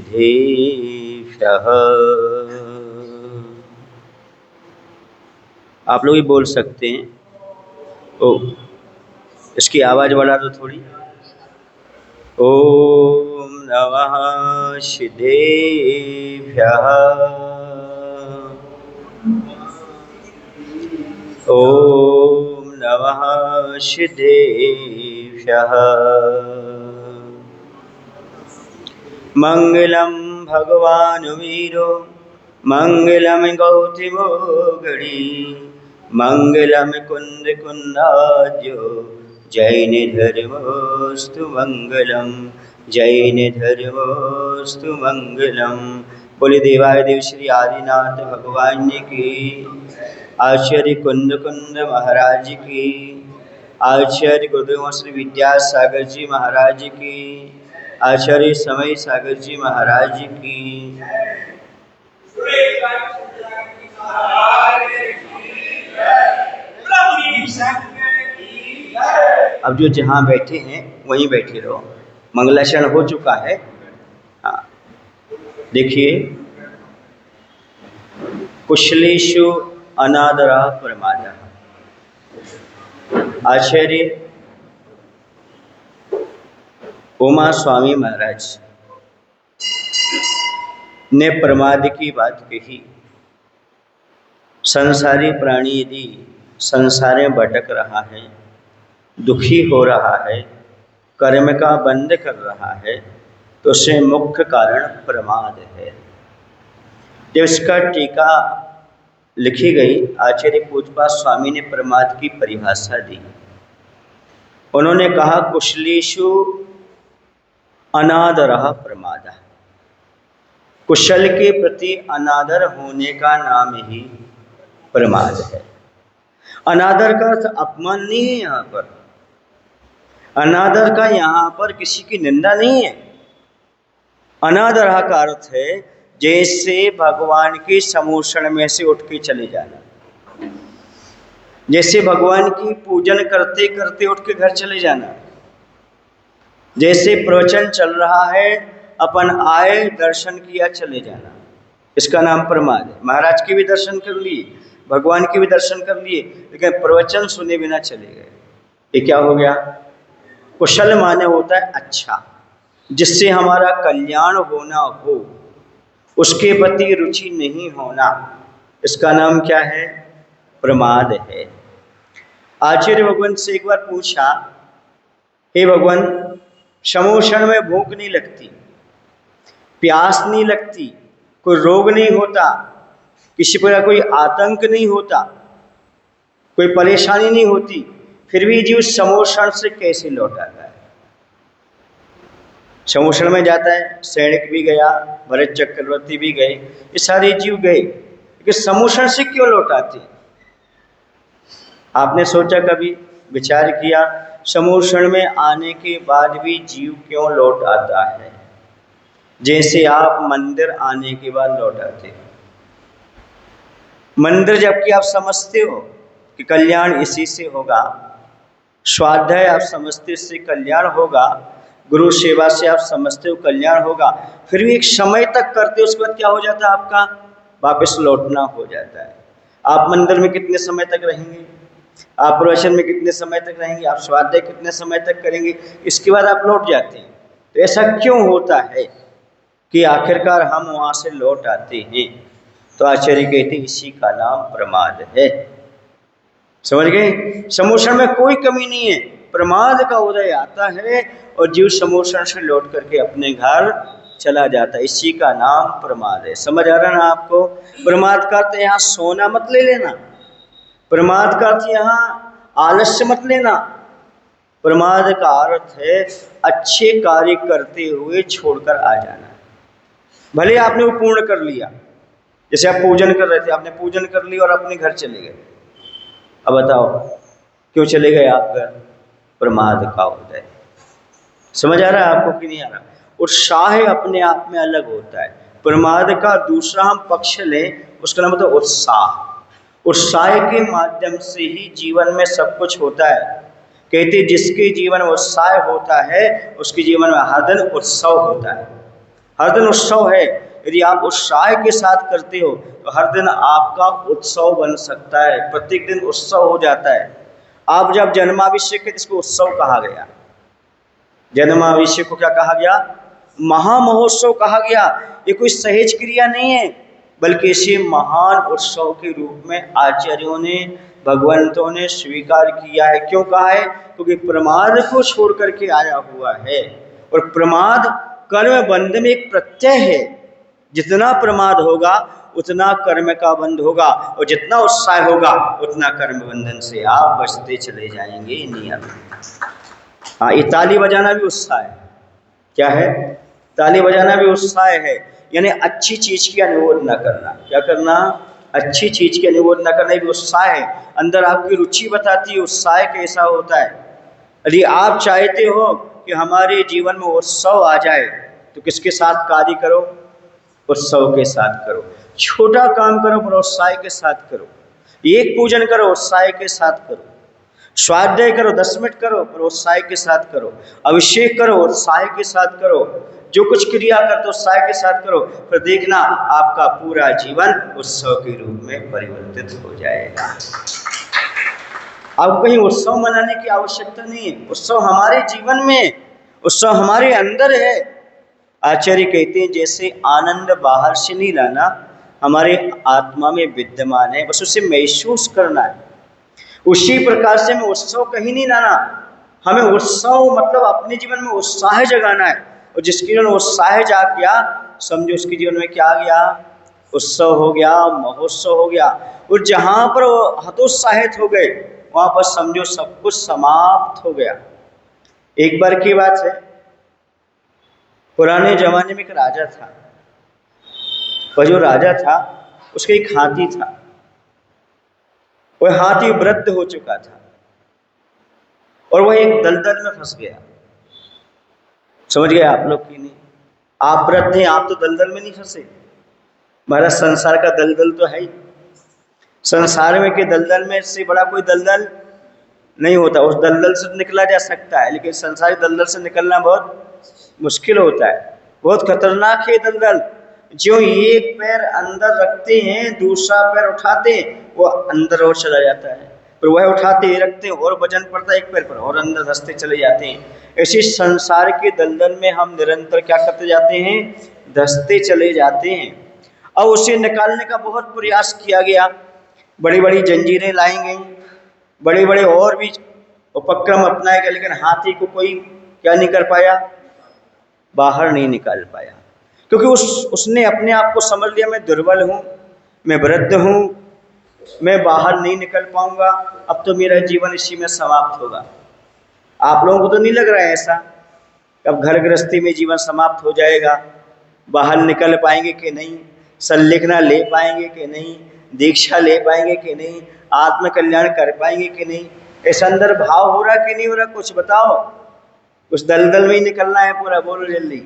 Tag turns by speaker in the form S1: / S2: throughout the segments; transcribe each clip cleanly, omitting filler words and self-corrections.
S1: सिद्धेभ्यः। आप लोग भी बोल सकते हैं। ओ, इसकी आवाज़ बढ़ा दो थोड़ी। ओम नमः सिद्धेभ्यः। ओम नमः सिद्धेभ्यः। मंगलम भगवान वीरो मंगलम गौतमो गणी मंगलम कुंद कुंदाद्यो जैन धर्मोस्तु मंगलम जैन धर्मोस्तु मंगलम। बोले देवाय देव श्री आदिनाथ भगवान की, आचार्य कुंद कुंद महाराज की, आचार्य गुरुदेव श्री विद्यासागर जी महाराज की, आचार्य समय सागर जी महाराज की। अब जो जहाँ बैठे हैं वहीं बैठे रहो। मंगलाचरण हो चुका है। हाँ, देखिए, कुशलेषु अनादरा प्रमादः। आचार्य उमा स्वामी महाराज ने प्रमाद की बात कही। संसारी प्राणी यदि संसार में भटक रहा है, दुखी हो रहा है, कर्म का बंध कर रहा है, तो उससे मुख्य कारण प्रमाद है। जब इसका टीका लिखी गई, आचार्य पूज्यपाद स्वामी ने प्रमाद की परिभाषा दी। उन्होंने कहा, कुशलेषु अनादरः प्रमादः। कुशल के प्रति अनादर होने का नाम ही प्रमाद है। अनादर का अर्थ अपमान नहीं है। यहाँ पर अनादर का यहाँ पर किसी की निंदा नहीं है। अनादर का अर्थ है जैसे भगवान के समूषण में से उठ के चले जाना, जैसे भगवान की पूजन करते करते उठ के घर चले जाना, जैसे प्रवचन चल रहा है अपन आए दर्शन किया चले जाना, इसका नाम प्रमाद है। महाराज के भी दर्शन कर लिए, भगवान के भी दर्शन कर लिए, लेकिन प्रवचन सुने बिना चले गए, ये क्या हो गया? कुशल माने होता है अच्छा, जिससे हमारा कल्याण होना हो, उसके प्रति रुचि नहीं होना, इसका नाम क्या है? प्रमाद है। आचार्य भगवान से एक बार पूछा, हे भगवान, समूषण में भूख नहीं लगती, प्यास नहीं लगती, कोई रोग नहीं होता, किसी प्रकार कोई आतंक नहीं होता, कोई परेशानी नहीं होती, फिर भी जीव समूषण से कैसे लौट आता है? समूषण में जाता है, सैनिक भी गया, भरत चक्रवर्ती भी गए, ये सारे जीव गए, लेकिन समूषण से क्यों लौट आते? आपने सोचा, कभी विचार किया, समूषण में आने के बाद भी जीव क्यों लौट आता है? जैसे आप मंदिर आने के बाद लौट आते हो। मंदिर जबकि आप समझते हो कि कल्याण इसी से होगा, स्वाध्याय आप समझते इससे कल्याण होगा, गुरु सेवा से आप समझते हो कल्याण होगा, फिर भी एक समय तक करते हो, उसके बाद क्या हो जाता है? आपका वापस लौटना हो जाता है। आप मंदिर में कितने समय तक रहेंगे? आप प्रवचन में कितने समय तक रहेंगे? आप स्वाध्याय कितने समय तक करेंगे? इसके बाद आप लौट जाते हैं। तो ऐसा क्यों होता है कि आखिरकार हम वहाँ से लौट आते हैं? तो आचार्य कहते इसी का नाम प्रमाद है। समझ गए? समूषण में कोई कमी नहीं है, प्रमाद का उदय आता है और जीव समूषण से लौट करके अपने घर चला जाता है, इसी का नाम प्रमाद है। समझ आ रहा ना आपको? प्रमाद का अर्थ यहाँ सोना मत ले लेना, प्रमाद का अर्थ यहाँ आलस्य मत लेना, प्रमाद का अर्थ है अच्छे कार्य करते हुए छोड़कर आ जाना। भले आपने वो पूर्ण कर लिया, जैसे आप पूजन कर रहे थे, आपने पूजन कर लिया और अपने घर चले गए, अब बताओ क्यों चले गए आप घर? प्रमाद का उदय। समझ आ रहा है आपको कि नहीं आ रहा? उत्साह अपने आप में अलग होता है। प्रमाद का दूसरा हम पक्ष लें, उसका नाम होता है उत्साह। उत्साह के माध्यम से ही जीवन में सब कुछ होता है। कहते जिसके जीवन में उत्साह होता है उसके जीवन में हर दिन उत्सव होता है। हर दिन उत्सव है। यदि आप उत्साह के साथ करते हो तो हर दिन आपका उत्सव बन सकता है, प्रत्येक दिन उत्सव हो जाता है। आप जब जन्माभिषेक के, इसको उत्सव कहा गया। जन्माभिषेक को क्या कहा गया? महामहोत्सव कहा गया। ये कोई सहज क्रिया नहीं है, बल्कि इसे महान उत्सव के रूप में आचार्यों ने, भगवंतों ने स्वीकार किया है। क्यों कहा है? क्योंकि प्रमाद को छोड़ करके आया हुआ है, और प्रमाद कर्म बंध में एक प्रत्यय है। जितना प्रमाद होगा उतना कर्म का बंध होगा, और जितना उत्साह होगा उतना कर्म बंधन से आप बचते चले जाएंगे। नियम। हाँ, ये ताली बजाना भी उत्साह है। क्या है? ताली बजाना भी उत्साह है, यानी अच्छी चीज की अनुमोद न करना। क्या करना? अच्छी चीज की अनुमोद न करना भी उत्साह है। अंदर आपकी रुचि बताती है उत्साह कैसा होता है। यदि आप चाहते हो कि हमारे जीवन में उत्सव आ जाए तो किसके साथ कार्य करो? उत्सव के साथ करो। छोटा काम करो पर उत्साह के साथ करो। एक पूजन करो, उत्साह के साथ करो। स्वाध्याय करो, 10 मिनट करो पर उत्साह के साथ करो। अभिषेक करो, उत्साह के साथ करो। जो कुछ क्रिया करते उत्साह के साथ करो, फिर देखना आपका पूरा जीवन उत्सव के रूप में परिवर्तित हो जाएगा। आपको कहीं उत्सव मनाने की आवश्यकता नहीं है। उत्सव हमारे जीवन में, उत्सव हमारे अंदर है। आचार्य कहते हैं जैसे आनंद बाहर से नहीं लाना, हमारे आत्मा में विद्यमान है, बस उसे महसूस करना है। उसी प्रकार से हमें उत्सव कहीं नहीं लाना। हमें उत्सव मतलब अपने जीवन में उत्साह जगाना है, और जिसके जीवन में उत्साह जाग गया समझो उसके जीवन में क्या आ गया? उत्सव हो गया, महोत्सव हो गया। और जहाँ पर वो हतोत्साहित हो गए वहाँ पर समझो सब कुछ समाप्त हो गया। एक बार की बात है, पुराने जमाने में एक राजा था। वह जो राजा था उसका एक हाथी था। वह हाथी वृद्ध हो चुका था और वह एक दलदल में फंस गया। समझ गए आप लोग कि नहीं? आप वृद्ध हैं, आप तो दलदल में नहीं फंसे। हमारा संसार का दलदल तो है ही। संसार में के दलदल में से बड़ा कोई दलदल नहीं होता। उस दलदल से निकला जा सकता है, लेकिन संसारी दलदल से निकलना बहुत मुश्किल होता है। बहुत खतरनाक है दलदल। जो एक पैर अंदर रखते हैं दूसरा पैर उठाते हैं, वो अंदर और चला जाता है। फिर वह उठाते ही रखते हैं और वजन पड़ता है एक पैर पर और अंदर धंसते चले जाते हैं। ऐसे संसार के दलदल में हम निरंतर क्या करते जाते हैं? धंसते चले जाते हैं। अब उसे निकालने का बहुत प्रयास किया गया। बड़ी बड़ी जंजीरें लाई गई, बड़े बड़े और भी उपक्रम अपनाए गए, लेकिन हाथी को कोई क्या नहीं कर पाया? बाहर नहीं निकाल पाया। क्योंकि उसने अपने आप को समझ लिया, मैं दुर्बल हूँ, मैं वृद्ध हूँ, मैं बाहर नहीं निकल पाऊंगा, अब तो मेरा जीवन इसी में समाप्त होगा। आप लोगों को तो नहीं लग रहा है ऐसा? अब घर गृहस्थी में जीवन समाप्त हो जाएगा, बाहर निकल पाएंगे कि नहीं, संलिग्ना ले पाएंगे कि नहीं, दीक्षा ले पाएंगे कि नहीं, आत्म कल्याण कर पाएंगे कि नहीं? ऐसा अंदर भाव हो रहा कि नहीं हो रहा? कुछ बताओ। उस दलदल में ही निकलना है पूरा। बोलो जल्दी।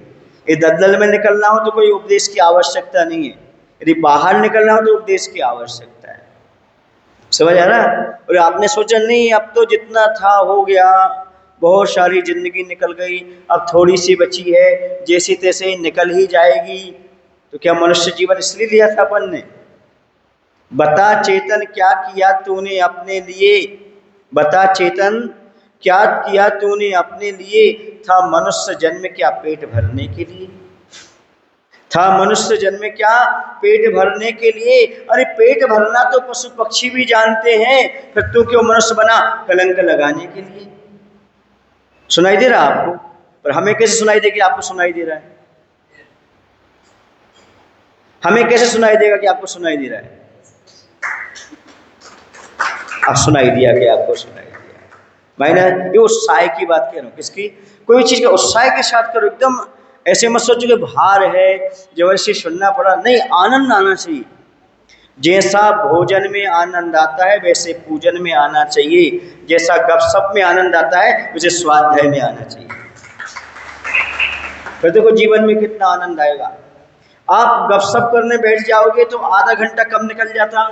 S1: ये दलदल में निकलना हो तो कोई उपदेश की आवश्यकता नहीं है, यदि बाहर निकलना हो तो उपदेश की आवश्यकता है। समझ आ रहा? और आपने सोचा नहीं अब तो जितना था हो गया, बहुत सारी जिंदगी निकल गई, अब थोड़ी सी बची है, जैसे तैसे निकल ही जाएगी। तो क्या मनुष्य जीवन इसलिए लिया था अपन ने? बता चेतन क्या किया तूने अपने लिए, बता चेतन क्या किया तूने अपने लिए। था मनुष्य जन्म क्या पेट भरने के लिए? था मनुष्य जन्म क्या पेट भरने के लिए? अरे पेट भरना तो पशु पक्षी भी जानते हैं, फिर तू क्यों मनुष्य बना? कलंक लगाने के लिए। सुनाई दे रहा आपको? पर हमें कैसे सुनाई देगी? आपको सुनाई दे रहा है? हमें कैसे सुनाई देगा कि आपको सुनाई दे रहा है? अब सुनाई दिया कि आपको सुनाई दिया। मैंने ये उत्साह की बात कह रहा हूँ। किसकी? कोई चीज का उत्साह के साथ करो। एकदम ऐसे मत सोचो कि भार है जबरदस्ती सुनना पड़ा, नहीं, आनंद आना चाहिए। जैसा भोजन में आनंद आता है वैसे पूजन में आना चाहिए, जैसा गपशप में आनंद आता है वैसे स्वाध्याय में आना चाहिए। फिर देखो जीवन में कितना आनंद आएगा। आप गपशप करने बैठ जाओगे तो आधा घंटा कब निकल जाता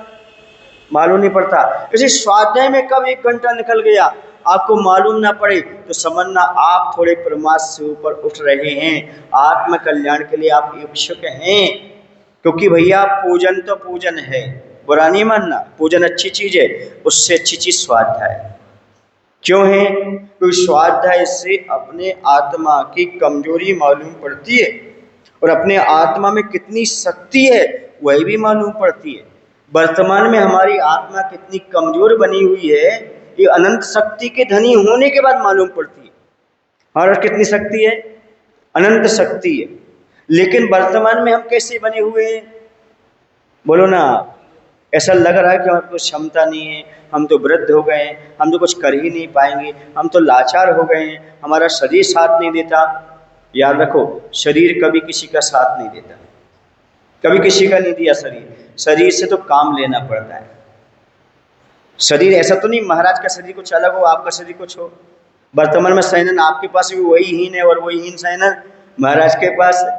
S1: मालूम नहीं पड़ता। इसी स्वाध्याय में कब 1 घंटा निकल गया आपको मालूम ना पड़े तो समझना आप थोड़े प्रमाद से ऊपर उठ रहे हैं, आत्म कल्याण के लिए आप इच्छुक हैं। क्योंकि भैया पूजन तो पूजन है, बुरा नहीं मानना, पूजन अच्छी चीज है, उससे अच्छी चीज स्वाध्याय। क्यों है? क्योंकि स्वाध्याय से अपने आत्मा की कमजोरी मालूम पड़ती है और अपने आत्मा में कितनी शक्ति है वही भी मालूम पड़ती है। वर्तमान में हमारी आत्मा कितनी कमजोर बनी हुई है ये अनंत शक्ति के धनी होने के बाद मालूम पड़ती है। हमारा कितनी शक्ति है? अनंत शक्ति है। लेकिन वर्तमान में हम कैसे बने हुए हैं? बोलो ना। ऐसा लग रहा है कि हमारे पास क्षमता नहीं है, हम तो वृद्ध हो गए हैं, हम तो कुछ कर ही नहीं पाएंगे, हम तो लाचार हो गए हैं, हमारा शरीर साथ नहीं देता। याद रखो, शरीर कभी किसी का साथ नहीं देता, कभी किसी का नहीं दिया शरीर। शरीर से तो काम लेना पड़ता है। शरीर ऐसा तो नहीं महाराज का शरीर कुछ अलग हो, आपका शरीर कुछ हो। वर्तमान में सैनन आपके पास भी वही हीन है और वही हीन सैनन महाराज के पास है।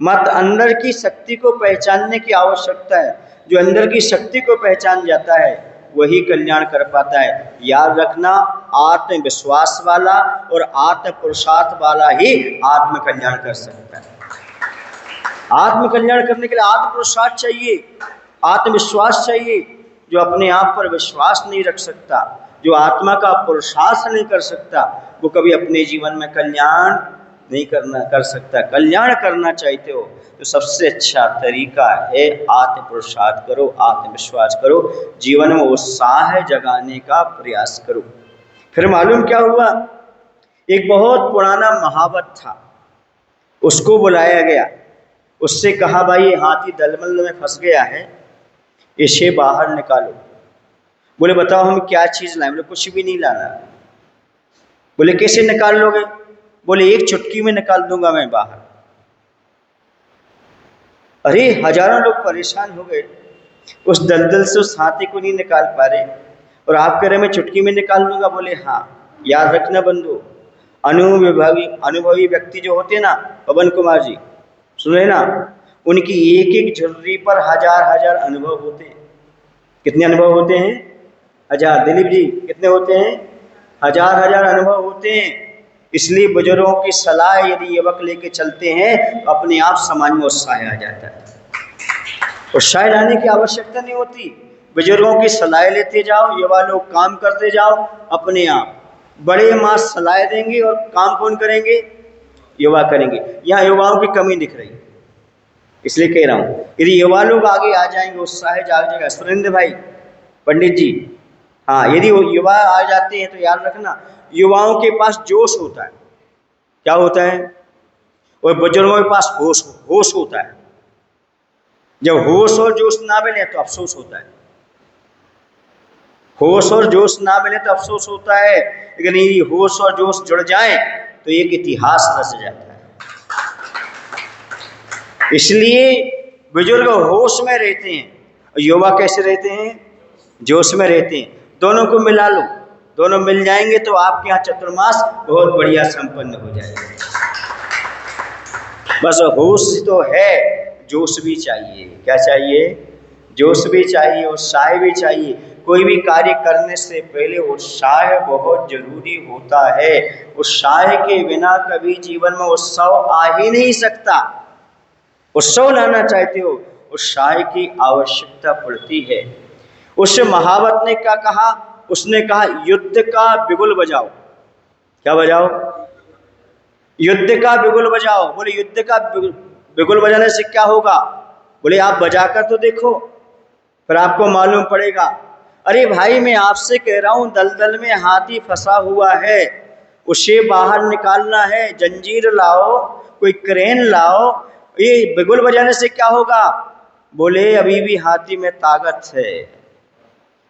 S1: मत अंदर की शक्ति को पहचानने की आवश्यकता है। जो अंदर की शक्ति को पहचान जाता है वही कल्याण कर पाता है। याद रखना, आत्मविश्वास वाला और आत्म पुरुषार्थ वाला ही आत्म कल्याण कर सकता है। आत्म कल्याण करने के लिए आत्म पुरुषार्थ चाहिए, आत्मविश्वास चाहिए। जो अपने आप पर विश्वास नहीं रख सकता, जो आत्मा का पुरुषार्थ नहीं कर सकता, वो कभी अपने जीवन में कल्याण नहीं कर सकता। कल्याण करना चाहते हो तो सबसे अच्छा तरीका है आत्म पुरुषार्थ करो, आत्मविश्वास करो, जीवन में उत्साह जगाने का प्रयास करो। फिर मालूम क्या हुआ? एक बहुत पुराना महावत था, उसको बुलाया गया, उससे कहा भाई ये हाथी दलदल में फंस गया है, इसे बाहर निकालो। बोले बताओ हम क्या चीज़ लाएं? बोले कुछ भी नहीं लाना। बोले कैसे निकाल लोगे? बोले एक चुटकी में निकाल दूंगा मैं बाहर। अरे हजारों लोग परेशान हो गए, उस दलदल से उस हाथी को नहीं निकाल पा रहे और आप कह रहे मैं चुटकी में निकाल दूंगा। बोले हाँ। याद रखना बंधु, अनुभवी व्यक्ति जो होते ना, पवन कुमार जी सुने ना, उनकी एक एक झुर्री पर हजार हजार अनुभव होते हैं। कितने अनुभव होते हैं? हजार। दिलीप जी कितने होते हैं? हजार हजार अनुभव होते हैं। इसलिए बुजुर्गों की सलाह यदि युवक लेके चलते हैं तो अपने आप समाज में उत्साह आ जाता है। उत्साह लाने की आवश्यकता नहीं होती, बुजुर्गों की सलाह लेते जाओ, युवा लोग काम करते जाओ, अपने आप बड़े माँ सलाह देंगे और काम कौन करेंगे? युवा करेंगे। यहाँ युवाओं की कमी दिख रही, इसलिए कह रहा हूँ यदि युवा लोग आगे आ जाएंगे उत्साह जाग जाएगा। सुरेंद्र भाई, पंडित जी, हाँ, यदि वो युवा आ जाते हैं तो याद रखना युवाओं के पास जोश होता है। क्या होता है? और बुजुर्गों के पास होश होता है। जब होश और जोश ना मिले तो अफसोस होता है। होश और जोश ना मिले तो अफसोस होता है, लेकिन यदि होश और जोश जुड़ जाए तो एक इतिहास रच जाता है। इसलिए बुजुर्ग होश में रहते हैं और युवा कैसे रहते हैं? जोश में रहते हैं। दोनों को मिला लो, दोनों मिल जाएंगे तो आपके यहाँ चतुर्मास बहुत बढ़िया संपन्न हो जाएगा। बस होश तो है, जोश भी चाहिए। क्या चाहिए? जोश भी चाहिए, उत्साह भी चाहिए। कोई भी कार्य करने से पहले उत्साह बहुत जरूरी होता है। उत्साह के बिना कभी जीवन में उत्सव आ ही नहीं सकता। उत्सव लाना चाहते हो, उत्साह की आवश्यकता पड़ती है। उस महावत ने क्या कहा? उसने कहा युद्ध का बिगुल बजाओ। क्या बजाओ? युद्ध का बिगुल बजाओ। बोले युद्ध का बिगुल बजाने से क्या होगा? बोले आप बजाकर तो देखो, फिर आपको मालूम पड़ेगा। अरे भाई मैं आपसे कह रहा हूं, दलदल में हाथी फंसा हुआ है, उसे बाहर निकालना है, जंजीर लाओ, कोई क्रेन लाओ, ये बिगुल बजाने से क्या होगा? बोले अभी भी हाथी में ताकत है,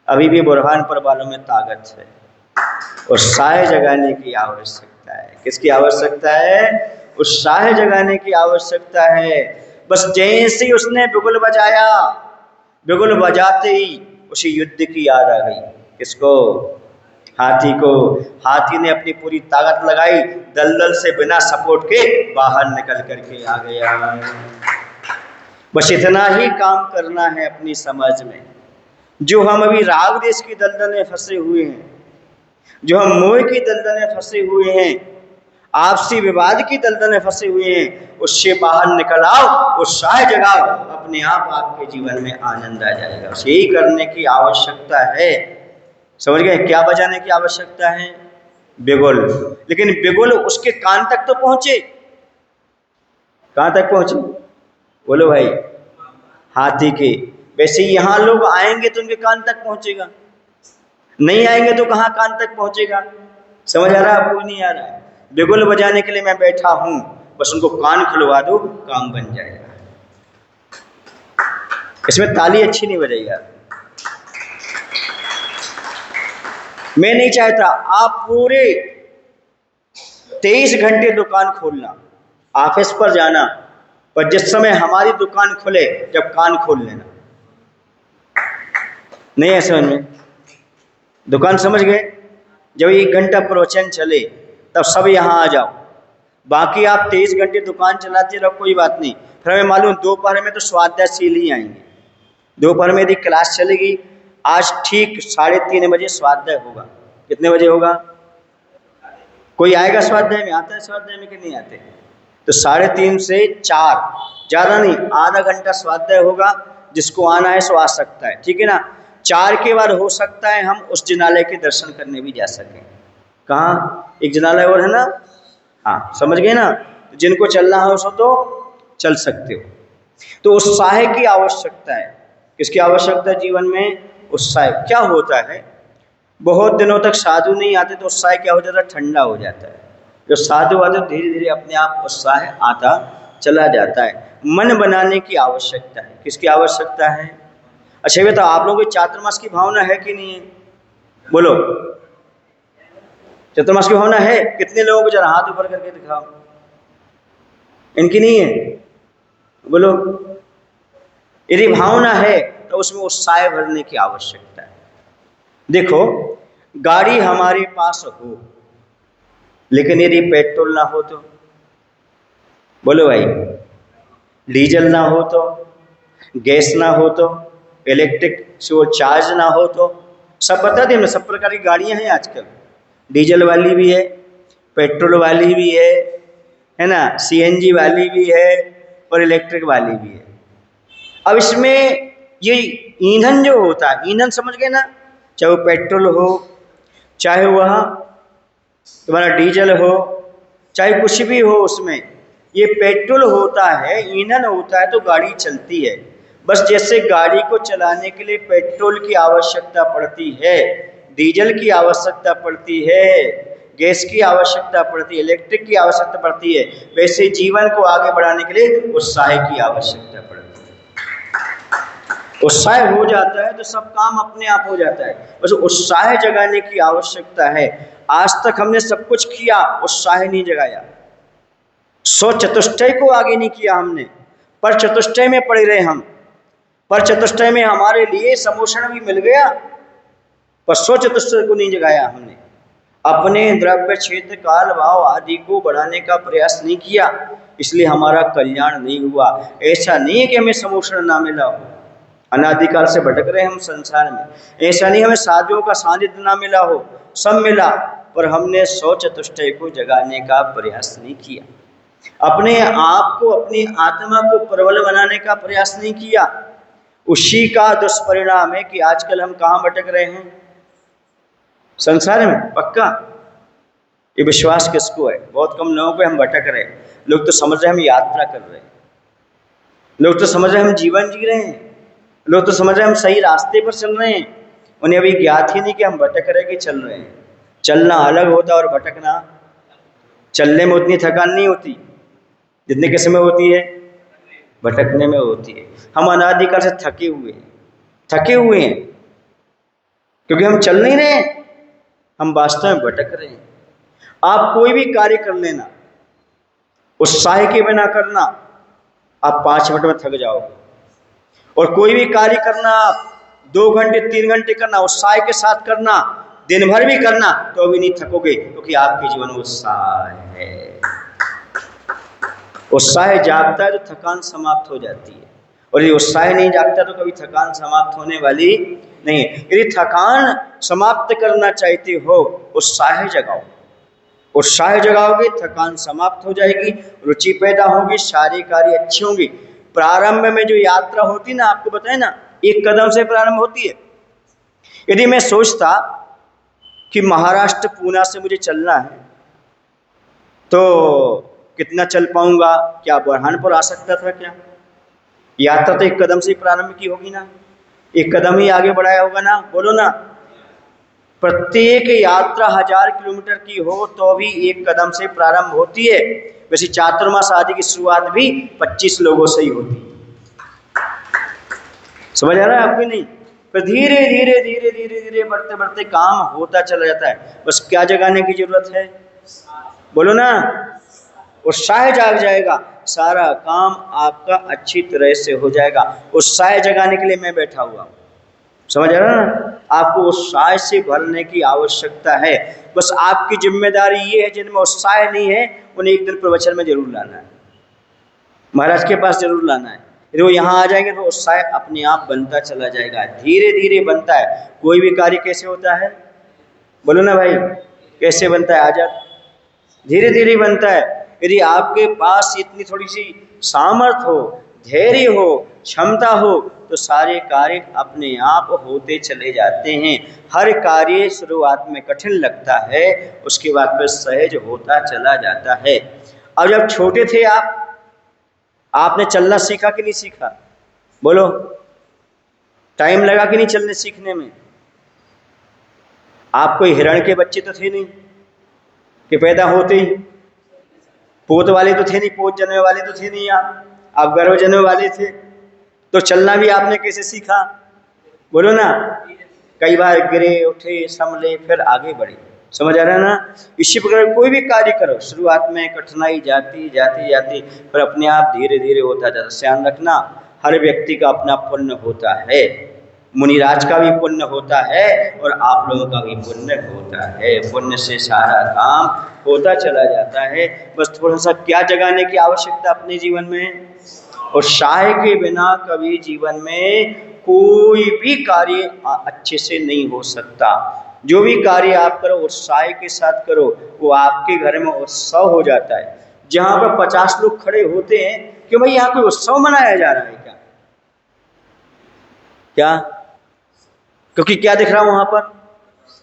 S1: अभी भी बुरहानपुर वालों में ताकत है। उत्साह जगाने की आवश्यकता है। किसकी आवश्यकता है? उत्साह जगाने की आवश्यकता है। बस जैसे ही उसने बिगुल बजाया, बिगुल बजाते ही उसे युद्ध की याद आ गई। किसको? हाथी को। हाथी ने अपनी पूरी ताकत लगाई, दलदल से बिना सपोर्ट के बाहर निकल करके आ गया। बस इतना ही काम करना है अपनी समझ में। जो हम अभी राग देश की दलदल में फंसे हुए हैं, जो हम मोह की दलदल में फंसे हुए हैं, आपसी विवाद की दलदल में फंसे हुए हैं, उससे बाहर निकल आओ, उत्साह जगाओ, अपने आप आपके जीवन में आनंद आ जाएगा। यही करने की आवश्यकता है। समझ गए? क्या बजाने की आवश्यकता है? बिगुल। लेकिन बिगुल उसके कान तक तो पहुंचे। कहां तक पहुंचे? बोलो भाई। हाथी के। वैसे यहां लोग आएंगे तो उनके कान तक पहुंचेगा, नहीं आएंगे तो कहां कान तक पहुंचेगा? समझ आ रहा है आपको? नहीं आ रहा है? बिगुल बजाने के लिए मैं बैठा हूं, बस उनको कान खुलवा दो, काम बन जाएगा। इसमें ताली अच्छी नहीं बजाई यार। मैं नहीं चाहता आप पूरे 23 घंटे दुकान खोलना, ऑफिस पर जाना, पर जिस समय हमारी दुकान खुले जब कान खोल लेना। नहीं है समझ में? दुकान समझ गए? जब 1 घंटा प्रवचन चले तब सब यहाँ आ जाओ, बाकी आप 23 घंटे दुकान चलाते रहो, कोई बात नहीं। फिर हमें मालूम दोपहर में तो स्वाध्यायशील ही आएंगे। दोपहर में यदि क्लास चलेगी, आज ठीक 3:30 बजे स्वाध्याय होगा। कितने बजे होगा? कोई आएगा स्वाध्याय में? आता है स्वाध्याय में कि नहीं आते? तो 3:30 से 4, ज़्यादा नहीं, आधा घंटा स्वाध्याय होगा। जिसको आना है सो आ सकता है, ठीक है ना? 4 के बाद हो सकता है हम उस जिनालय के दर्शन करने भी जा सकें। कहाँ? एक जिनालय और है ना? हाँ, समझ गए ना? जिनको चलना है उसको तो चल सकते हो। तो उत्साह की आवश्यकता है। किसकी आवश्यकता है जीवन में? उत्साह। क्या होता है, बहुत दिनों तक साधु नहीं आते तो उत्साह क्या हो जाता है? ठंडा हो जाता है। जो साधु आते तो धीरे धीरे अपने आप उत्साह आता चला जाता है। मन बनाने की आवश्यकता है। किसकी आवश्यकता है? अच्छा ये बताओ, आप लोगों की चातुर्मास की भावना है कि नहीं है? बोलो, चातुर्मास की भावना है? कितने लोगों को जरा हाथ ऊपर करके दिखाओ। इनकी नहीं है? बोलो। यदि भावना है तो उसमें उत्साह भरने की आवश्यकता है। देखो, गाड़ी हमारे पास हो, लेकिन यदि पेट्रोल ना हो तो? बोलो भाई। डीजल ना हो तो? गैस ना हो तो? इलेक्ट्रिक से वो चार्ज ना हो तो? सब बता दें ना, सब प्रकार की गाड़ियां हैं आजकल। डीजल वाली भी है, पेट्रोल वाली भी है ना, सीएनजी वाली भी है और इलेक्ट्रिक वाली भी है। अब इसमें ये ईंधन जो होता है, ईंधन समझ गए ना? चाहे वो पेट्रोल हो, चाहे वह तुम्हारा डीजल हो, चाहे कुछ भी हो, उसमें ये पेट्रोल होता है, ईंधन होता है तो गाड़ी चलती है। बस जैसे गाड़ी को चलाने के लिए पेट्रोल की आवश्यकता पड़ती है, डीजल की आवश्यकता पड़ती है, गैस की आवश्यकता पड़ती है, इलेक्ट्रिक की आवश्यकता पड़ती है, वैसे जीवन को आगे बढ़ाने के लिए उत्साह की आवश्यकता पड़ती है। उत्साह हो जाता है तो सब काम अपने आप हो जाता है। बस उत्साह जगाने की आवश्यकता है। आज तक हमने सब कुछ किया, उत्साह नहीं जगाया। 100 चतुष्टय को आगे नहीं किया हमने, पर चतुष्टय में पड़े रहे हम। पर चतुष्टय में हमारे लिए समोषण भी मिल गया, पर 100 चतुष्टय को नहीं जगाया हमने। अपने द्रव्य क्षेत्र काल भाव आदि को बढ़ाने का प्रयास नहीं किया, इसलिए हमारा कल्याण नहीं हुआ। ऐसा नहीं है कि हमें समोषण ना मिला हो, अनादिकाल से भटक रहे हम संसार में। ऐसा नहीं हमें साधुओं का सानिध्य ना मिला हो, सब मिला, पर हमने 100 चतुष्टय को जगाने का प्रयास नहीं किया। अपने आप को, अपनी आत्मा को प्रबल बनाने का प्रयास नहीं किया। उसी का दुष्परिणाम है कि आजकल हम कहाँ भटक रहे हैं? संसार में। पक्का? ये विश्वास किसको है? बहुत कम लोगों को हम भटक रहे हैं। लोग तो समझ रहे हैं हम यात्रा कर रहे हैं, लोग तो समझ रहे हैं हम जीवन जी रहे हैं, लोग तो समझ रहे हैं हम सही रास्ते पर चल रहे हैं। उन्हें अभी ज्ञात ही नहीं कि हम भटक रहे कि चल रहे हैं। चलना अलग होता और भटकना, चलने में उतनी थकान नहीं होती जितने किस में होती है? भटकने में होती है। हम अनादिकाल से थके हुए हैं क्योंकि हम चल नहीं रहे, हम वास्तव में भटक रहे हैं। आप कोई भी कार्य कर लेना, उत्साह के बिना करना, आप 5 मिनट में थक जाओगे। और कोई भी कार्य करना, आप 2 घंटे 3 घंटे करना, उत्साह के साथ करना, दिन भर भी करना, तो अभी नहीं थकोगे, क्योंकि आपके जीवन में उत्साह है। उत्साह जागता है तो थकान समाप्त हो जाती है, और ये उत्साह नहीं जागता तो कभी थकान समाप्त होने वाली नहीं। यदि थकान समाप्त करना चाहते हो, उत्साह जगाओ। उत्साह जगाओगे, थकान समाप्त हो जाएगी, रुचि पैदा होगी, सारे कार्य अच्छे होंगे। प्रारंभ में जो यात्रा होती ना, आपको बताए ना, एक कदम से प्रारंभ होती है। यदि मैं सोचता कि महाराष्ट्र पूना से मुझे चलना है, तो कितना चल पाऊंगा? क्या बुरहानपुर आ सकता था क्या? यात्रा तो एक कदम से ही प्रारंभ की होगी ना, एक कदम ही आगे बढ़ाया होगा ना, बोलो ना। प्रत्येक यात्रा 1000 किलोमीटर की हो तो भी एक कदम से प्रारंभ होती है। वैसे चातुर्मास आदि की शुरुआत भी 25 लोगों से ही होती है। समझ आ रहा है आपको? नहीं, पर धीरे धीरे धीरे धीरे धीरे बढ़ते बढ़ते काम होता चला जाता है। बस क्या जगाने की जरूरत है? बोलो ना। उत्साह जाग जाएगा, सारा काम आपका अच्छी तरह से हो जाएगा। उत्साह जगाने के लिए मैं बैठा हुआ हूं, समझ आ रहा ना? आपको उत्साह से भरने की आवश्यकता है। बस आपकी जिम्मेदारी ये है, जिनमें उत्साह नहीं है उन्हें एक दिन प्रवचन में जरूर लाना है, महाराज के पास जरूर लाना है। यदि वो यहाँ आ जाएंगे तो उत्साह अपने आप बनता चला जाएगा, धीरे धीरे बनता है। कोई भी कार्य कैसे होता है? बोलो ना भाई, कैसे बनता है? आजाद धीरे धीरे बनता है। यदि आपके पास इतनी थोड़ी सी सामर्थ्य हो, धैर्य हो, क्षमता हो, तो सारे कार्य अपने आप होते चले जाते हैं। हर कार्य शुरुआत में कठिन लगता है, उसके बाद फिर सहज होता चला जाता है। अब जब छोटे थे आपने चलना सीखा कि नहीं सीखा? बोलो, टाइम लगा कि नहीं चलने सीखने में? आप कोई हिरण के बच्चे तो थे नहीं कि पैदा होते ही पोत वाले तो थे नहीं, पोत जन्मे वाले तो थे नहीं, आप गर्भ जन्मे वाले थे। तो चलना भी आपने कैसे सीखा? बोलो ना। कई बार गिरे, उठे, संभले, फिर आगे बढ़े। समझ आ रहा है ना? इसी प्रकार कोई भी कार्य करो, शुरुआत में कठिनाई जाती जाती जाती, पर अपने आप धीरे धीरे होता जाता। ध्यान रखना, हर व्यक्ति का अपना पुण्य होता है। मुनिराज का भी पुण्य होता है और आप लोगों का भी पुण्य होता है। पुण्य से सारा काम होता चला जाता है। बस थोड़ा सा क्या जगाने की आवश्यकता अपने जीवन में? उत्साह के बिना कभी जीवन में कोई भी कार्य अच्छे से नहीं हो सकता। जो भी कार्य आप करो उत्साह के साथ करो, वो आपके घर में उत्सव हो जाता है। जहां पर 50 लोग खड़े होते हैं कि भाई यहाँ कोई उत्सव मनाया जा रहा है क्या? क्या? क्योंकि क्या दिख रहा है वहां पर?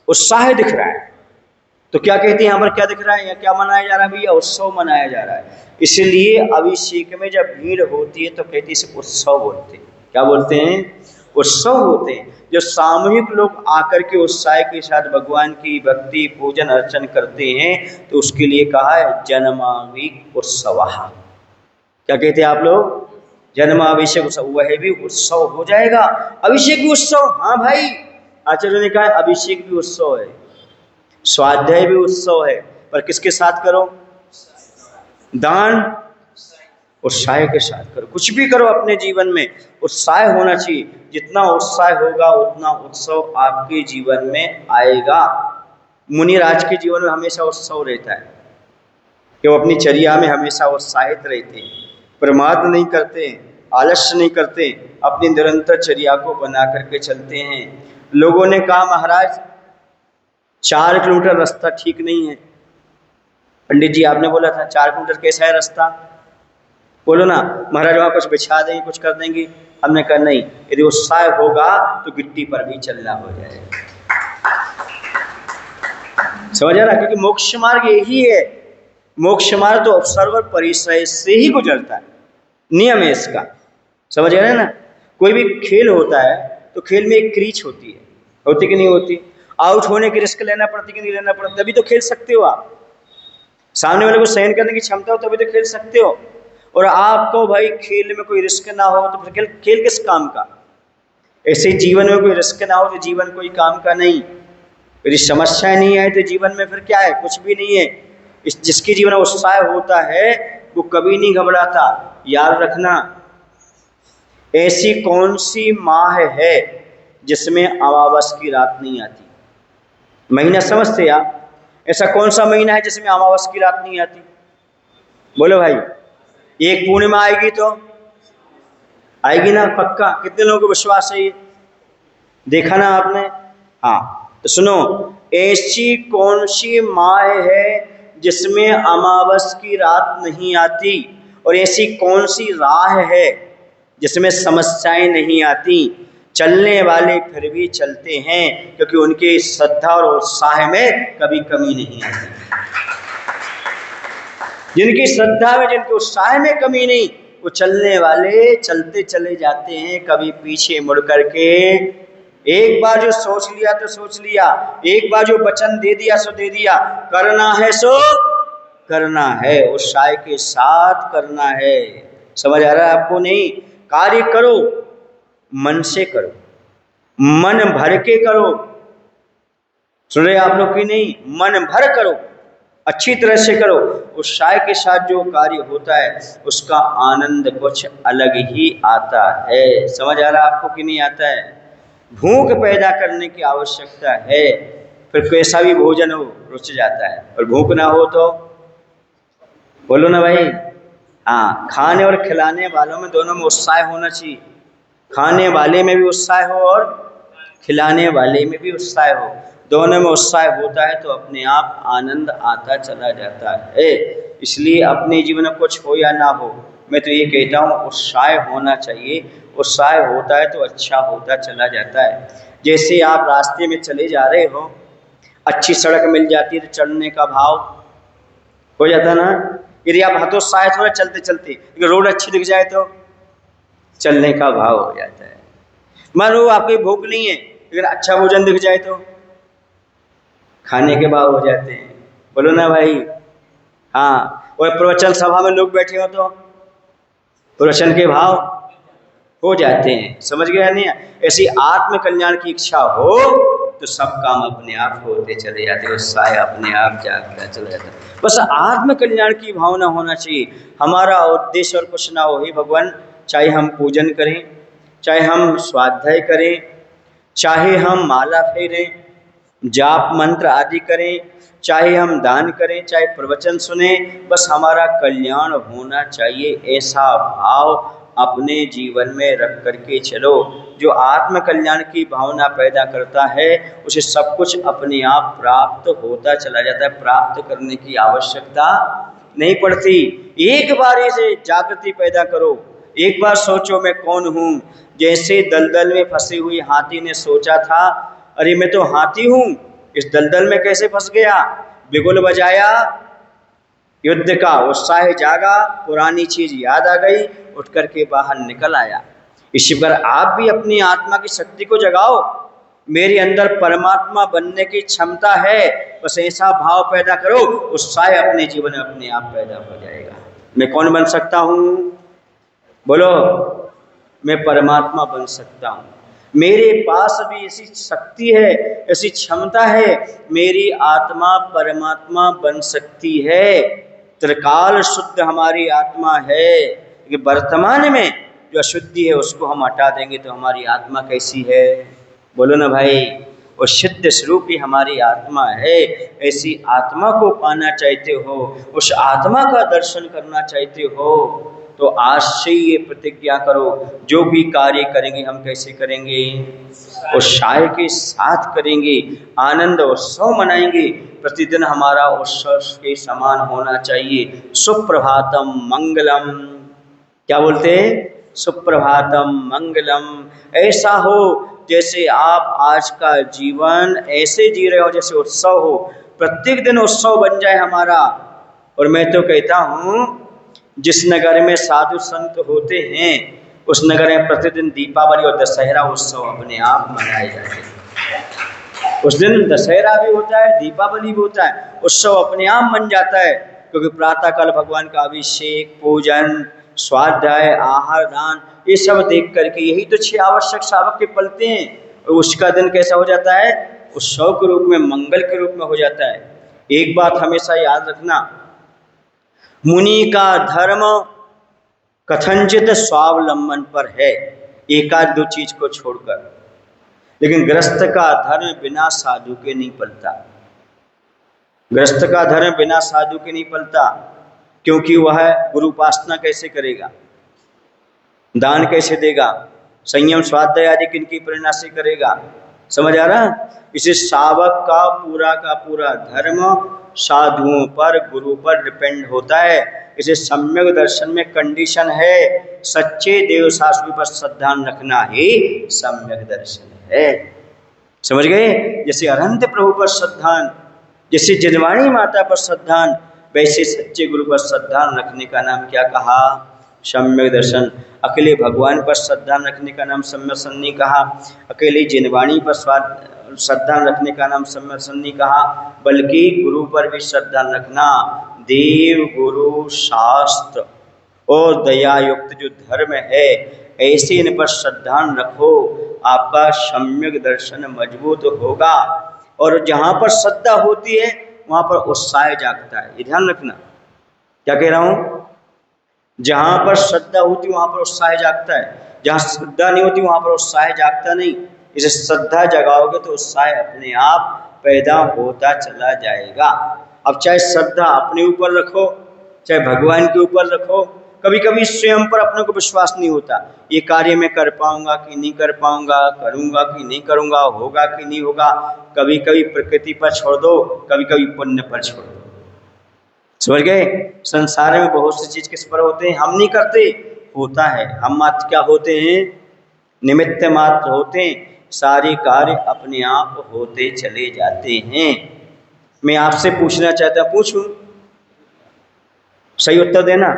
S1: उत्साह दिख रहा है। तो क्या कहते हैं यहाँ पर, क्या दिख रहा है या क्या मनाया जा रहा है? भैया उत्सव मनाया जा रहा है। इसलिए अभिषेक में जब भीड़ होती है तो कहते हैं इसे उत्सव बोलते हैं। क्या बोलते हैं? उत्सव होते हैं। जो सामूहिक लोग आकर के उत्साह के साथ भगवान की भक्ति पूजन अर्चन करते हैं तो उसके लिए कहा है जन्माभिषेक उत्सव। क्या कहते हैं आप लोग? जन्माभिषेक उत्सव। वह भी उत्सव हो जाएगा। अभिषेक भी उत्सव, हाँ भाई, आचार्य ने कहा अभिषेक भी उत्सव है, स्वाध्याय भी उत्सव है, पर किसके साथ करो? दान उत्साह के साथ करो। कुछ भी करो अपने जीवन में उत्साह होना चाहिए। जितना उत्साह होगा उतना उत्सव आपके जीवन में आएगा। मुनिराज के जीवन में हमेशा उत्सव रहता है कि वो अपनी चर्या में हमेशा उत्साहित रहते हैं, प्रमाद नहीं करते, आलस्य नहीं करते, अपनी निरंतर चर्या को बना करके चलते हैं। लोगों ने कहा महाराज 4 किलोमीटर रास्ता ठीक नहीं है। पंडित जी आपने बोला था 4 किलोमीटर कैसा है रास्ता? बोलो ना। महाराज वहाँ कुछ बिछा देंगे, कुछ कर देंगे। हमने कहा नहीं, यदि उत्साह होगा तो गिट्टी पर भी चलना हो जाएगा। समझ आ रहा? क्योंकि मोक्ष मार्ग यही है। मोक्ष मार्ग तो सर्व परिचय से ही गुजरता है, नियम है इसका। समझ आ रहे हैं ना? कोई भी खेल होता है तो खेल में एक क्रीच होती है, होती कि नहीं होती? आउट होने की रिस्क लेना पड़ती कि नहीं लेना पड़ता? तभी तो खेल सकते हो आप। सामने वाले को सहन करने की क्षमता हो तभी तो खेल सकते हो। और आपको भाई खेल में कोई रिस्क ना हो तो फिर खेल किस काम का? ऐसे जीवन में कोई रिस्क ना हो तो जीवन कोई काम का नहीं। यदि समस्या नहीं है तो जीवन में फिर क्या है? कुछ भी नहीं है। जिसके जीवन में उत्साह होता है वो कभी नहीं घबराता। याद रखना, ऐसी कौन सी माह है जिसमें अमावस की रात नहीं आती? महीना समझते आप? ऐसा कौन सा महीना है जिसमें अमावस की रात नहीं आती? बोलो भाई। एक पूर्णिमा आएगी तो आएगी ना, पक्का। कितने लोगों को विश्वास है ये? देखा ना आपने? हाँ, तो सुनो, ऐसी कौन सी माह है जिसमें अमावस की रात नहीं आती, और ऐसी कौन सी राह है जिसमें समस्याएं नहीं आती? चलने वाले फिर भी चलते हैं, क्योंकि उनके श्रद्धा और उत्साह में कभी कमी नहीं आती। जिनकी श्रद्धा में, जिनके उत्साह में कमी नहीं, वो चलने वाले चलते चले जाते हैं, कभी पीछे मुड़ करके। एक बार जो सोच लिया तो सोच लिया, एक बार जो वचन दे दिया सो दे दिया, करना है सो करना है, उत्साह के साथ करना है। समझ आ रहा है आपको? नहीं, कार्य करो, मन से करो, मन भर के करो। सुन रहे आप लोग की नहीं? मन भर करो, अच्छी तरह से करो। उत्साह के साथ जो कार्य होता है उसका आनंद कुछ अलग ही आता है। समझ आ रहा है आपको कि नहीं आता है? भूख पैदा करने की आवश्यकता है, फिर कैसा भी भोजन हो रुच जाता है, और भूख ना हो तो बोलो ना भाई। हाँ, खाने और खिलाने वालों में दोनों में उत्साह होना चाहिए। खाने वाले में भी उत्साह हो और खिलाने वाले में भी उत्साह हो, दोनों में उत्साह होता है तो अपने आप आनंद आता चला जाता है। इसलिए अपने जीवन में कुछ हो या ना हो, मैं तो ये कहता हूँ उत्साह होना चाहिए। उत्साह होता है तो अच्छा होता चला जाता है। जैसे आप रास्ते में चले जा रहे हो, अच्छी सड़क मिल जाती है तो चढ़ने का भाव हो जाता ना। यदि आप हतोत्साह थोड़ा चलते चलते, लेकिन रोड अच्छी दिख जाए तो चलने का भाव हो जाता है। मान लो आपकी भूख नहीं है, लेकिन अच्छा भोजन दिख जाए तो खाने के भाव हो जाते हैं। बोलो ना भाई। हाँ, और प्रवचन सभा में लोग बैठे हो तो प्रवचन के भाव हो जाते हैं। समझ गया नहीं? ऐसी आत्म कल्याण की इच्छा हो तो सब काम अपने आप होते चले जाते, उत्साह अपने आप जागता चला जाता। बस आत्म कल्याण की भावना होना चाहिए। हमारा उद्देश्य और कुछ ना हो, हे भगवान, चाहे हम पूजन करें, चाहे हम स्वाध्याय करें, चाहे हम माला फेरें, जाप मंत्र आदि करें, चाहे हम दान करें, चाहे प्रवचन सुने, बस हमारा कल्याण होना चाहिए। ऐसा भाव अपने जीवन में रख करके चलो। जो आत्म कल्याण की भावना पैदा करता है उसे सब कुछ अपने आप प्राप्त होता चला जाता है। प्राप्त करने की आवश्यकता नहीं पड़ती। एक बार इसे जागृति पैदा करो, एक बार सोचो मैं कौन हूँ। जैसे दलदल में फंसी हुई हाथी ने सोचा था, अरे मैं तो हाथी हूँ, इस दलदल में कैसे फंस गया। बिगुल बजाया, युद्ध का उत्साह जागा, पुरानी चीज याद आ गई, उठ करके बाहर निकल आया। इसी प्रकार आप भी अपनी आत्मा की शक्ति को जगाओ। मेरे अंदर परमात्मा बनने की क्षमता है, बस ऐसा भाव पैदा करो, उत्साह अपने जीवन में अपने आप पैदा हो जाएगा। मैं कौन बन सकता हूँ? बोलो, मैं परमात्मा बन सकता हूँ। मेरे पास भी ऐसी शक्ति है, ऐसी क्षमता है, मेरी आत्मा परमात्मा बन सकती है। त्रिकाल शुद्ध हमारी आत्मा है, कि वर्तमान में जो अशुद्धि है उसको हम हटा देंगे तो हमारी आत्मा कैसी है? बोलो ना भाई। और सिद्ध स्वरूप ही हमारी आत्मा है। ऐसी आत्मा को पाना चाहते हो, उस आत्मा का दर्शन करना चाहते हो, तो आज से ये प्रतिज्ञा करो, जो भी कार्य करेंगे हम कैसे करेंगे? उत्साह के साथ करेंगे, आनंद उत्सव मनाएंगे। प्रतिदिन हमारा उत्सव के समान होना चाहिए। सुप्रभातम मंगलम, क्या बोलते हैं? सुप्रभातम मंगलम। ऐसा हो जैसे आप आज का जीवन ऐसे जी रहे हो जैसे उत्सव हो, प्रत्येक दिन उत्सव बन जाए हमारा। और मैं तो कहता हूँ, जिस नगर में साधु संत होते हैं उस नगर में प्रतिदिन दीपावली और दशहरा उत्सव अपने आप मनाए जाते हैं। उस दिन दशहरा भी होता है, दीपावली भी होता है, उत्सव अपने आप बन जाता है। क्योंकि प्रातःकाल भगवान का अभिषेक, पूजन, स्वाध्याय, आहार, दान, ये सब देख करके यही तो 6 आवश्यक साधक के पलते हैं। और उसका दिन कैसा हो जाता है? उत्सव के रूप में, मंगल के रूप में हो जाता है। एक बात हमेशा याद रखना, मुनि का धर्म कथनचित स्वावलंबन पर है, एक आध दो चीज को छोड़कर, लेकिन गृहस्थ का धर्म बिना साधु के नहीं पलता। गृहस्थ का धर्म बिना साधु के नहीं पलता, क्योंकि वह गुरु उपासना कैसे करेगा, दान कैसे देगा, संयम स्वाध्याय आदि किनकी प्रेरणा से करेगा? समझ आ रहा? इसे सावक का पूरा धर्म साधुओं पर, गुरु पर डिपेंड होता है। इसे सम्यक दर्शन में कंडीशन है, सच्चे देव शास्त्री पर श्रद्धा रखना ही सम्यक दर्शन है। समझ गए? जैसे अनंत प्रभु पर श्रद्धा, जैसे जिनवाणी माता पर श्रद्धा, वैसे सच्चे गुरु पर श्रद्धा रखने का नाम क्या कहा? सम्यक दर्शन। अकेले भगवान पर श्रद्धा रखने का नाम सम्यक दर्शन नहीं कहा, अकेले जिनवाणी पर श्रद्धा रखने का नाम सम्यक दर्शन नहीं कहा, बल्कि गुरु पर भी श्रद्धा रखना। देव, गुरु, शास्त्र और दया युक्त जो धर्म है, ऐसे इन पर श्रद्धा रखो, आपका सम्यक दर्शन मजबूत होगा। और जहाँ पर श्रद्धा होती है वहाँ पर उत्साह जागता है। ये ध्यान रखना, क्या कह रहा हूँ? जहाँ पर श्रद्धा होती वहाँ पर उत्साह जागता है, जहाँ श्रद्धा नहीं होती वहाँ पर उत्साह जागता नहीं। इसे श्रद्धा जगाओगे तो उत्साह अपने आप पैदा होता चला जाएगा। अब चाहे श्रद्धा अपने ऊपर रखो, चाहे भगवान के ऊपर रखो, कभी कभी स्वयं पर अपने को विश्वास नहीं होता, ये कार्य मैं कर पाऊंगा कि नहीं कर पाऊंगा, करूंगा कि नहीं करूंगा, होगा कि नहीं होगा। कभी कभी प्रकृति पर छोड़ दो, कभी कभी पुण्य पर छोड़ दो। समझ गए? संसार में बहुत सी चीज किस पर होते हैं? हम नहीं करते, होता है। हम मात्र क्या होते हैं? निमित्त मात्र होते हैं। सारे कार्य अपने आप होते चले जाते हैं। मैं आपसे पूछना चाहता, पूछूं? सही उत्तर देना।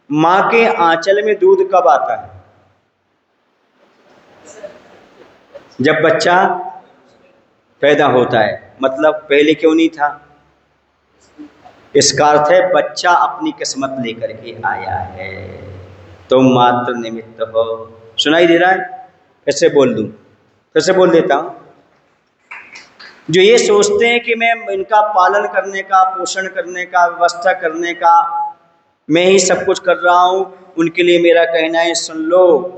S1: माँ के आंचल में दूध कब आता है? जब बच्चा पैदा होता है। मतलब पहले क्यों नहीं था? इसका अर्थ है बच्चा अपनी किस्मत लेकर के आया है, तुम मात्र निमित्त हो। सुनाई दे रहा है? कैसे बोल दूं? कैसे बोल देता हूं? जो ये सोचते हैं कि मैं इनका पालन करने का, पोषण करने का, व्यवस्था करने का मैं ही सब कुछ कर रहा हूं, उनके लिए मेरा कहना है सुन लो।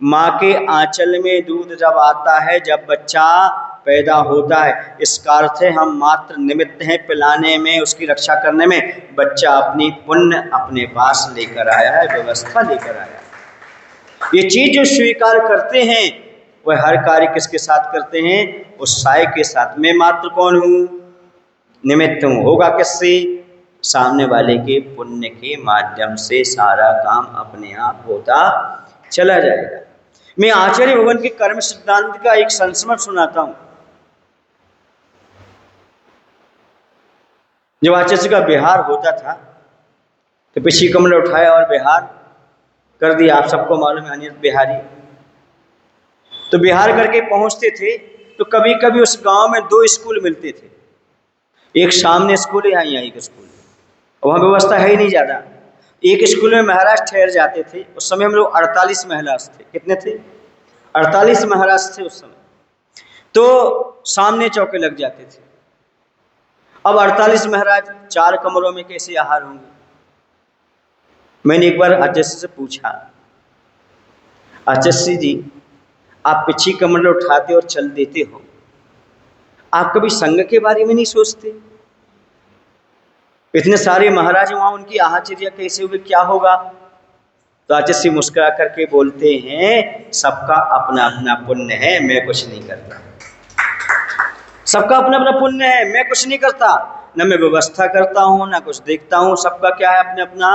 S1: माँ के आंचल में दूध जब आता है, जब बच्चा पैदा होता है, इसका अर्थ है हम मात्र निमित्त हैं पिलाने में, उसकी रक्षा करने में। बच्चा अपनी पुण्य अपने पास लेकर आया है, व्यवस्था लेकर आया है। ये चीज जो स्वीकार करते हैं वह हर कार्य किसके साथ करते हैं? उत्साह के साथ। मैं मात्र कौन हूँ? निमित्त हूँ। होगा किससे? सामने वाले के पुण्य के माध्यम से सारा काम अपने आप होता चला जाएगा। मैं आचार्य भगवान के कर्म सिद्धांत का एक संस्मरण सुनाता हूं। जब आचार्य का बिहार होता था तो पिछी कमल उठाया और बिहार कर दिया। आप सबको मालूम है अनियत बिहारी। तो बिहार करके पहुंचते थे तो कभी कभी उस गांव में दो स्कूल मिलते थे, एक सामने स्कूल है, यहाँ एक स्कूल। वहाँ व्यवस्था है ही नहीं ज़्यादा। एक स्कूल में महाराज ठहर जाते थे। उस समय हम लोग 48 महाराज थे। कितने थे? 48 महाराज थे उस समय। तो सामने चौके लग जाते थे। अब 48 महाराज 4 कमरों में कैसे आहार होंगे? मैंने एक बार आचार्य से पूछा, आचार्य जी आप पिछी कमर उठाते और चल देते हो, आप कभी संघ के बारे में नहीं सोचते? इतने सारे महाराज वहां, उनकी आहाचर्या कैसे हुए, क्या होगा? तो आचार्य मुस्कुरा करके बोलते हैं सबका अपना अपना पुण्य है, मैं कुछ नहीं करता। सबका अपना अपना पुण्य है, मैं कुछ नहीं करता, न मैं व्यवस्था करता हूँ ना कुछ देखता हूँ। सबका क्या है? अपने अपना,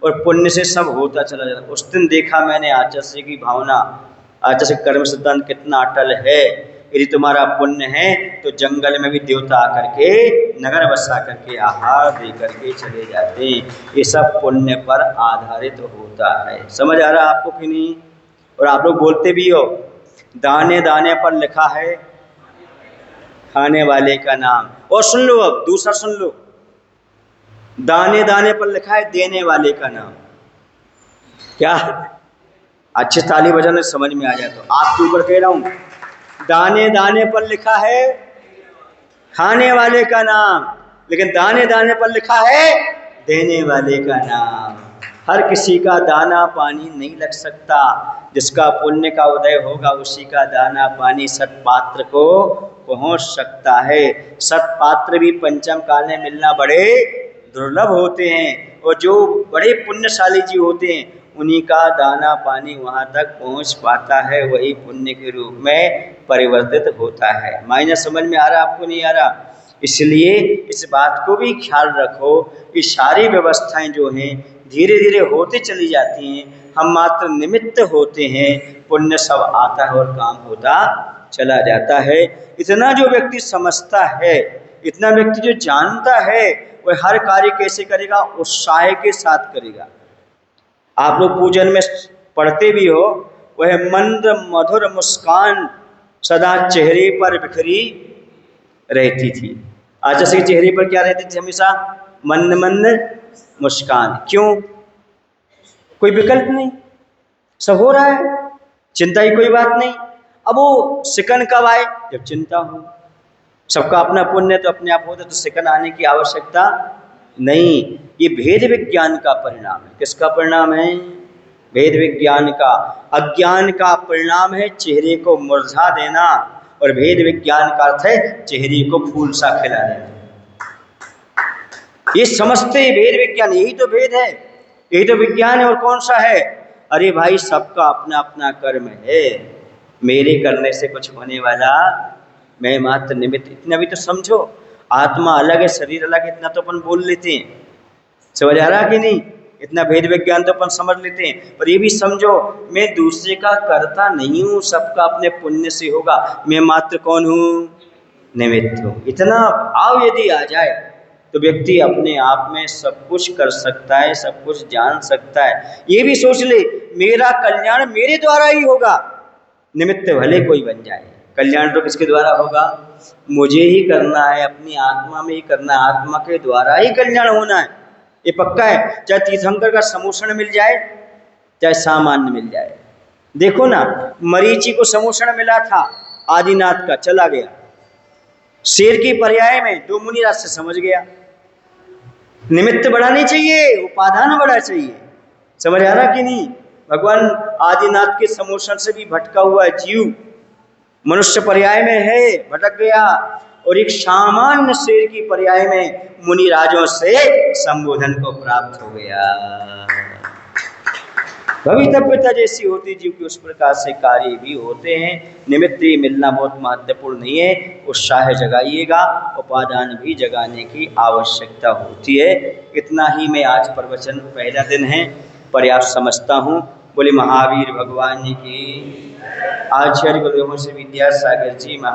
S1: और पुण्य से सब होता चला जाता। उस दिन देखा मैंने आचार्य की भावना, आचार्य कर्म सिद्धांत कितना अटल है। यदि तुम्हारा पुण्य है तो जंगल में भी देवता आकर के नगर बसा करके आहार दे करके चले जाते। ये सब पुण्य पर आधारित होता है। समझ आ रहा है आपको कि नहीं? और आप लोग बोलते भी हो, दाने दाने पर लिखा है खाने वाले का नाम। और सुन लो, अब दूसरा सुन लो, दाने दाने पर लिखा है देने वाले का नाम। क्या अच्छे ताली बजाने समझ में आ जाए तो आपके ऊपर कह रहा हूं, दाने दाने पर लिखा है खाने वाले का नाम, लेकिन दाने दाने पर लिखा है देने वाले का नाम। हर किसी का दाना पानी नहीं लग सकता। जिसका पुण्य का उदय होगा उसी का दाना पानी सत्पात्र को पहुंच सकता है। सत्पात्र भी पंचम काल में मिलना बड़े दुर्लभ होते हैं। और जो बड़े पुण्यशाली जी होते हैं उन्हीं का दाना पानी वहाँ तक पहुँच पाता है, वही पुण्य के रूप में परिवर्तित होता है। मायने समझ में आ रहा आपको, नहीं आ रहा? इसलिए इस बात को भी ख्याल रखो कि सारी व्यवस्थाएं जो हैं धीरे धीरे होती चली जाती हैं, हम मात्र निमित्त होते हैं, पुण्य सब आता है और काम होता चला जाता है। इतना जो व्यक्ति समझता है, इतना व्यक्ति जो जानता है, वह हर कार्य कैसे करेगा? उत्साह के साथ करेगा। आप लोग पूजन में पढ़ते भी हो, वह मंद मधुर मुस्कान सदा चेहरे पर बिखरी रहती थी। आचार्य के चेहरे पर क्या रहती थी? हमेशा मंद मंद मुस्कान। क्यों? कोई विकल्प नहीं, सब हो रहा है, चिंता की कोई बात नहीं। अब वो सिकन कब आए? जब चिंता हो। सबका अपना पुण्य तो अपने आप होता, तो सिकन आने की आवश्यकता नहीं। ये भेद विज्ञान का परिणाम है। किसका परिणाम है? भेद विज्ञान का। अज्ञान का परिणाम है चेहरे को मुरझा देना, और भेद विज्ञान का अर्थ है चेहरे को फूल सा खिला देना। ये समझते ही भेद विज्ञान, यही तो भेद है, यही तो विज्ञान है। और कौन सा है? अरे भाई, सबका अपना अपना कर्म है, मेरे करने से कुछ होने वाला, मैं मात्र निमित्त। इतना भी तो समझो। आत्मा अलग है, शरीर अलग, इतना तो अपन बोल लेते हैं, समझ आ रहा कि नहीं? इतना भेद विज्ञान तो अपन समझ लेते हैं, पर ये भी समझो, मैं दूसरे का कर्ता नहीं हूँ, सबका अपने पुण्य से होगा, मैं मात्र कौन हूँ? निमित्त हूँ। इतना भाव यदि आ जाए तो व्यक्ति अपने आप में सब कुछ कर सकता है, सब कुछ जान सकता है। ये भी सोच ले, मेरा कल्याण मेरे द्वारा ही होगा, निमित्त भले कोई बन जाए, कल्याण तो किसके द्वारा होगा? मुझे ही करना है, अपनी आत्मा में ही करना है, आत्मा के द्वारा ही कल्याण होना है, ये पक्का है। चाहे तीर्थंकर का समूषण मिल जाए, चाहे सामान्य मिल जाए। देखो ना, मरीचि को समूषण मिला था आदिनाथ का, चला गया। शेर की पर्याय में दो मुनि रास्ते समझ गया। निमित्त बड़ा नहीं चाहिए, उपादान बड़ा चाहिए। समझ आ रहा कि नहीं? भगवान आदिनाथ के समूषण से भी भटका हुआ जीव मनुष्य पर्याय में है, भटक गया, और एक सामान्य शेर की पर्याय में मुनि राजों से संबोधन को प्राप्त हो गया। भवितव्यता जैसी होती जीव की, उस प्रकार से कार्य भी होते हैं। निमित्त ही मिलना बहुत महत्वपूर्ण नहीं है, उत्साह जगाइएगा, उपादान भी जगाने की आवश्यकता होती है। इतना ही मैं आज प्रवचन, पहला दिन है, पर्याप्त समझता हूँ। बोले महावीर भगवान की। आचार्य गुरुदेवों से विद्यासागर जी महाराज।